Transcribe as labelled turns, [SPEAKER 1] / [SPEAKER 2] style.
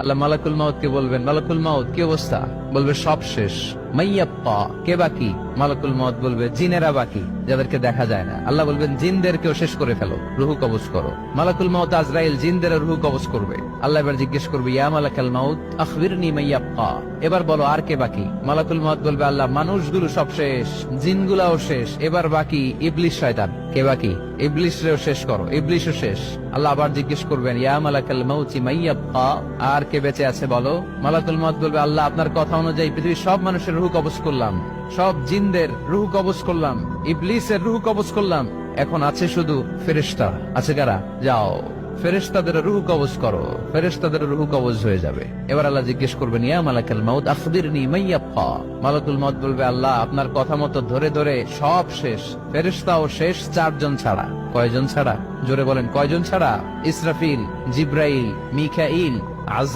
[SPEAKER 1] আল্লাহ মালাকুল মাউত কে বলবেন, মালাকুল মাউত কি অবস্থা? বলবে সব শেষ। মাইয়াপ্পা, কে বাকি? মালাকুল মাউত বলবে জিনেরা বাকি, যাদেরকে দেখা যায় না। আল্লাহ বলবেন জিনদেরকেও শেষ করে ফেলো, রুহু কবজ করো। মালাকুল মাউত আজরাইল জিনদের রুহু কবজ করবে। আল্লাহ এবার জিজ্ঞেস করবে, ইয়া মালাকাল মাউত আখবিরনি মাইয়াপ্পা, এবার বলো আর কে বাকি? মালাকুল মাউত বলবে, আল্লাহ মানুষগুলো সব শেষ, জিনগুলাও শেষ, এবার বাকি ইবলিশ শয়তান। কে বাকি? ইবলিশরেও শেষ করো, ইবলিশও শেষ। আল্লাহ আবার জিজ্ঞেস করবেন, ইয়া মালাকাল মাউতি মাইয়াব্বা, আর কে বেঁচে আছে বলো? মালাকুল মাউত বলবে, আল্লাহ আপনার কথা অনুযায়ী পৃথিবীর সব মানুষের রুহু কবজ করলাম, সব জিনদের রুহু কবজ করলাম, ইবলিসের রুহু কবজ করলাম, এখন আছে শুধু ফেরেশতা। আছে কারা? যাও ফেরেশতাদের রুহু কবজ করো। ফেরেশতাদের রুহু কবজ হয়ে যাবে। এবার আল্লাহ জিজ্ঞেস করবেন, ইয়া মালাকাল মাউত আখবিরনি মাইয়াব্বা। মালাকুল মাউত বলবে, আল্লাহ আপনার কথা মতো ধরে ধরে সব শেষ, ফেরেশতাও শেষ, 4 জন ছাড়া। কয়জন ছাড়া? জোরে বলেন, কয়জন ছাড়া? ইসরাফিল, জিব্রাইল, মিকাইল, আজরাইল।